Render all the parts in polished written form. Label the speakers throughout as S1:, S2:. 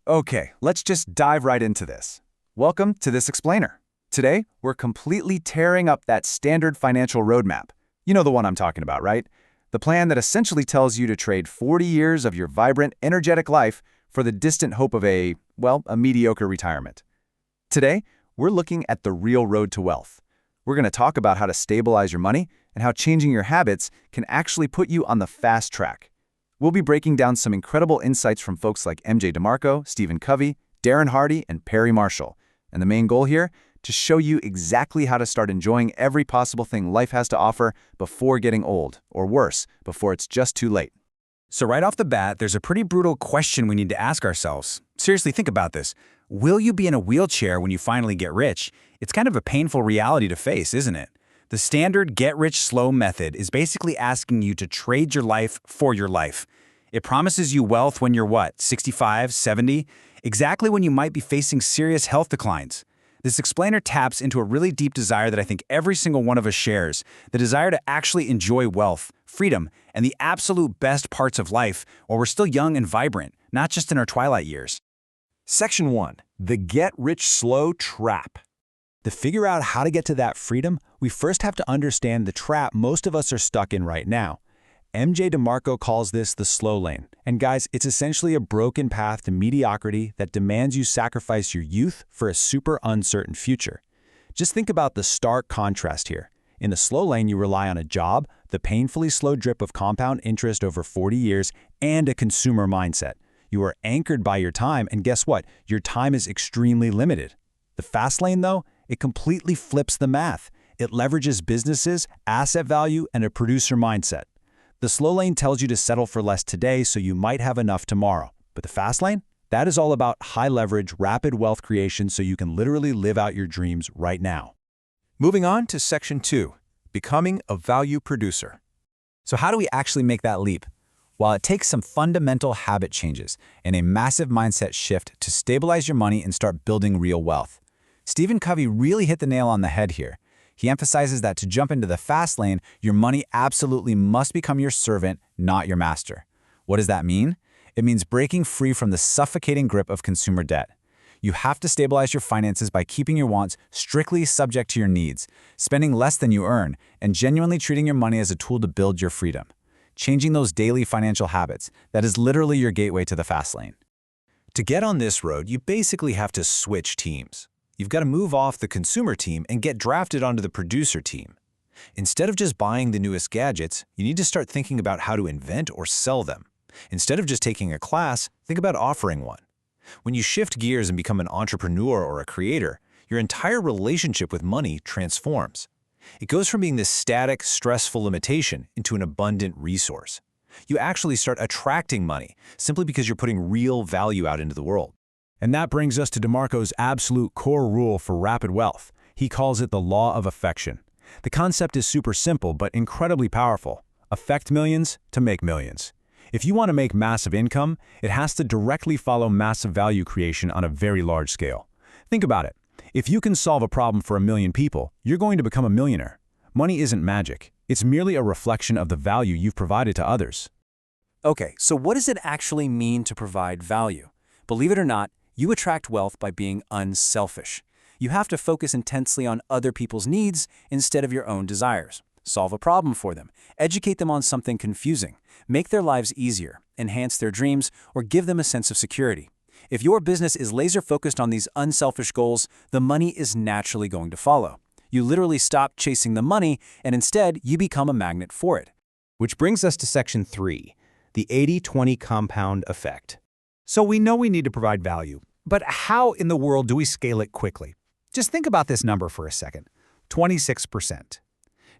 S1: Okay, let's just dive right into this. Welcome to This Explainer. Today, we're completely tearing up that standard financial roadmap. You know the one I'm talking about, right? The plan that essentially tells you to trade 40 years of your vibrant, energetic life for the distant hope of a mediocre retirement. Today, we're looking at the real road to wealth. We're going to talk about how to stabilize your money and how changing your habits can actually put you on the fast track. We'll be breaking down some incredible insights from folks like MJ DeMarco, Stephen Covey, Darren Hardy, and Perry Marshall. And the main goal here? To show you exactly how to start enjoying every possible thing life has to offer before getting old, or worse, before it's just too late.
S2: So right off the bat, there's a pretty brutal question we need to ask ourselves. Seriously, think about this. Will you be in a wheelchair when you finally get rich? It's kind of a painful reality to face, isn't it? The standard get-rich-slow method is basically asking you to trade your life for your life. It promises you wealth when you're what, 65, 70? Exactly when you might be facing serious health declines. This explainer taps into a really deep desire that I think every single one of us shares, the desire to actually enjoy wealth, freedom, and the absolute best parts of life while we're still young and vibrant, not just in our twilight years.
S3: Section 1. The Get-Rich-Slow Trap. To figure out how to get to that freedom, we first have to understand the trap most of us are stuck in right now. MJ DeMarco calls this the slow lane. And guys, it's essentially a broken path to mediocrity that demands you sacrifice your youth for a super uncertain future. Just think about the stark contrast here. In the slow lane, you rely on a job, the painfully slow drip of compound interest over 40 years, and a consumer mindset. You are anchored by your time, and guess what? Your time is extremely limited. The fast lane, though, it completely flips the math. It leverages businesses, asset value, and a producer mindset. The slow lane tells you to settle for less today so you might have enough tomorrow. But the fast lane? That is all about high leverage, rapid wealth creation so you can literally live out your dreams right now.
S4: Moving on to Section 2, Becoming a Value Producer.
S2: So how do we actually make that leap? While it takes some fundamental habit changes and a massive mindset shift to stabilize your money and start building real wealth. Stephen Covey really hit the nail on the head here. He emphasizes that to jump into the fast lane, your money absolutely must become your servant, not your master. What does that mean? It means breaking free from the suffocating grip of consumer debt. You have to stabilize your finances by keeping your wants strictly subject to your needs, spending less than you earn, and genuinely treating your money as a tool to build your freedom. Changing those daily financial habits, that is literally your gateway to the fast lane.
S4: To get on this road, you basically have to switch teams. You've got to move off the consumer team and get drafted onto the producer team. Instead of just buying the newest gadgets, you need to start thinking about how to invent or sell them. Instead of just taking a class, think about offering one. When you shift gears and become an entrepreneur or a creator, your entire relationship with money transforms. It goes from being this static, stressful limitation into an abundant resource. You actually start attracting money simply because you're putting real value out into the world.
S3: And that brings us to DeMarco's absolute core rule for rapid wealth. He calls it the law of affection. The concept is super simple but incredibly powerful. Affect millions to make millions. If you want to make massive income, it has to directly follow massive value creation on a very large scale. Think about it. If you can solve a problem for 1 million people, you're going to become a millionaire. Money isn't magic. It's merely a reflection of the value you've provided to others.
S5: Okay, so what does it actually mean to provide value? Believe it or not, you attract wealth by being unselfish. You have to focus intensely on other people's needs instead of your own desires. Solve a problem for them. Educate them on something confusing. Make their lives easier, enhance their dreams, or give them a sense of security. If your business is laser-focused on these unselfish goals, the money is naturally going to follow. You literally stop chasing the money, and instead, you become a magnet for it.
S6: Which brings us to Section 3, the 80-20 compound effect.
S2: So we know we need to provide value, but how in the world do we scale it quickly? Just think about this number for a second, 26%.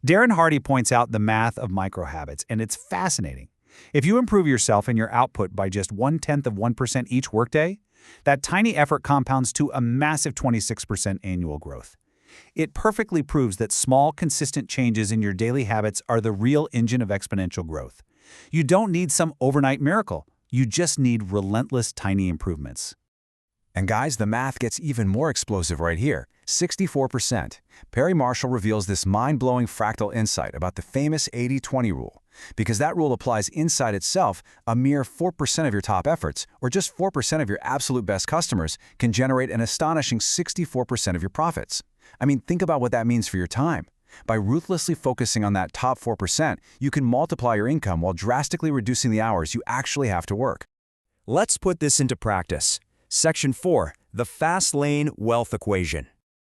S2: Darren Hardy points out the math of microhabits, and it's fascinating. If you improve yourself and your output by just 0.1% each workday, that tiny effort compounds to a massive 26% annual growth. It perfectly proves that small, consistent changes in your daily habits are the real engine of exponential growth. You don't need some overnight miracle. You just need relentless tiny improvements.
S4: And guys, the math gets even more explosive right here, 64%. Perry Marshall reveals this mind-blowing fractal insight about the famous 80-20 rule.
S2: Because that rule applies inside itself, a mere 4% of your top efforts, or just 4% of your absolute best customers, can generate an astonishing 64% of your profits. I mean, think about what that means for your time. By ruthlessly focusing on that top 4%, you can multiply your income while drastically reducing the hours you actually have to work.
S3: Let's put this into practice. Section 4, the Fastlane wealth equation.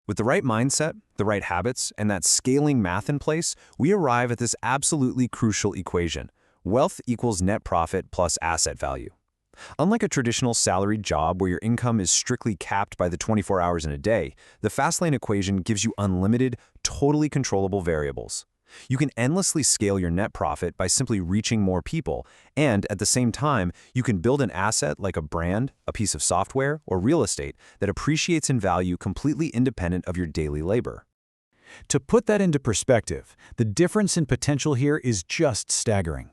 S4: With the right mindset, the right habits, and that scaling math in place, we arrive at this absolutely crucial equation. Wealth equals net profit plus asset value. Unlike a traditional salaried job where your income is strictly capped by the 24 hours in a day, the Fastlane equation gives you unlimited, totally controllable variables. You can endlessly scale your net profit by simply reaching more people, and at the same time, you can build an asset like a brand, a piece of software, or real estate that appreciates in value completely independent of your daily labor.
S2: To put that into perspective, the difference in potential here is just staggering.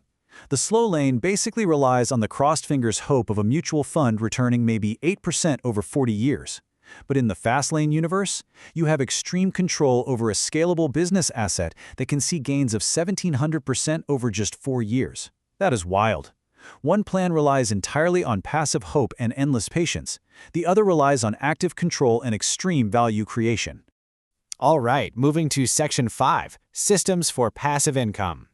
S2: The slow lane basically relies on the crossed fingers hope of a mutual fund returning maybe 8% over 40 years. But in the Fastlane universe, you have extreme control over a scalable business asset that can see gains of 1,700% over just 4 years. That is wild. One plan relies entirely on passive hope and endless patience. The other relies on active control and extreme value creation.
S6: All right, moving to Section 5, Systems for Passive Income.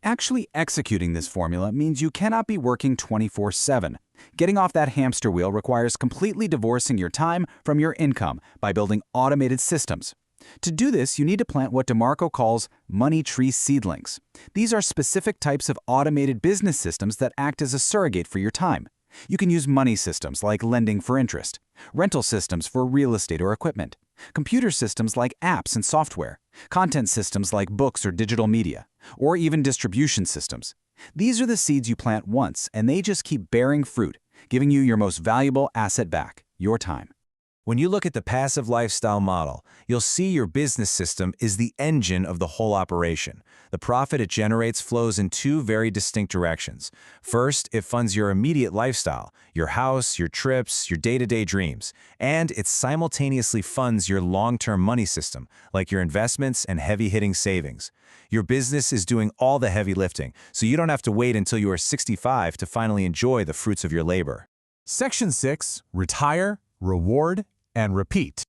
S1: Actually executing this formula means you cannot be working 24/7. Getting off that hamster wheel requires completely divorcing your time from your income by building automated systems. To do this, you need to plant what DeMarco calls money tree seedlings. These are specific types of automated business systems that act as a surrogate for your time. You can use money systems like lending for interest, rental systems for real estate or equipment, computer systems like apps and software, content systems like books or digital media, or even distribution systems. These are the seeds you plant once, and they just keep bearing fruit, giving you your most valuable asset back, your time.
S4: When you look at the passive lifestyle model, you'll see your business system is the engine of the whole operation. The profit it generates flows in two very distinct directions. First, it funds your immediate lifestyle, your house, your trips, your day-to-day dreams, and it simultaneously funds your long-term money system, like your investments and heavy-hitting savings. Your business is doing all the heavy lifting, so you don't have to wait until you are 65 to finally enjoy the fruits of your labor.
S2: Section 6, Retire, Reward, and Repeat.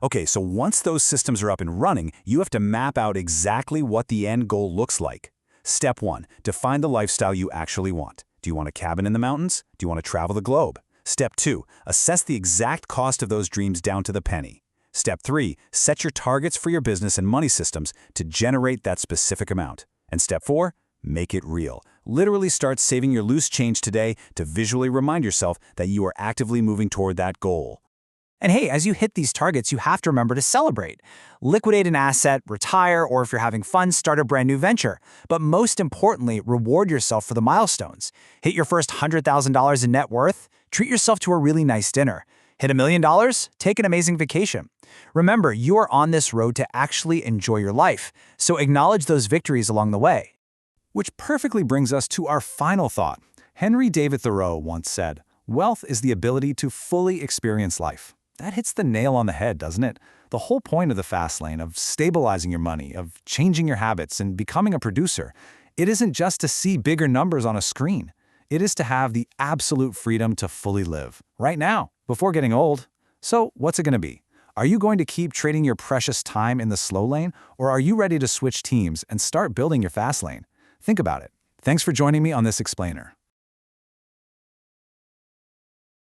S3: Okay, so once those systems are up and running, you have to map out exactly what the end goal looks like. Step 1, define the lifestyle you actually want. Do you want a cabin in the mountains? Do you want to travel the globe? Step 2, assess the exact cost of those dreams down to the penny. Step 3, set your targets for your business and money systems to generate that specific amount. And Step 4, make it real. Literally start saving your loose change today to visually remind yourself that you are actively moving toward that goal.
S7: And hey, as you hit these targets, you have to remember to celebrate. Liquidate an asset, retire, or if you're having fun, start a brand new venture. But most importantly, reward yourself for the milestones. Hit your first $100,000 in net worth? Treat yourself to a really nice dinner. Hit $1 million? Take an amazing vacation. Remember, you are on this road to actually enjoy your life, so acknowledge those victories along the way.
S2: Which perfectly brings us to our final thought. Henry David Thoreau once said, "Wealth is the ability to fully experience life." That hits the nail on the head, doesn't it? The whole point of the fast lane, of stabilizing your money, of changing your habits and becoming a producer, it isn't just to see bigger numbers on a screen. It is to have the absolute freedom to fully live, right now, before getting old. So what's it going to be? Are you going to keep trading your precious time in the slow lane, or are you ready to switch teams and start building your fast lane? Think about it. Thanks for joining me on this explainer.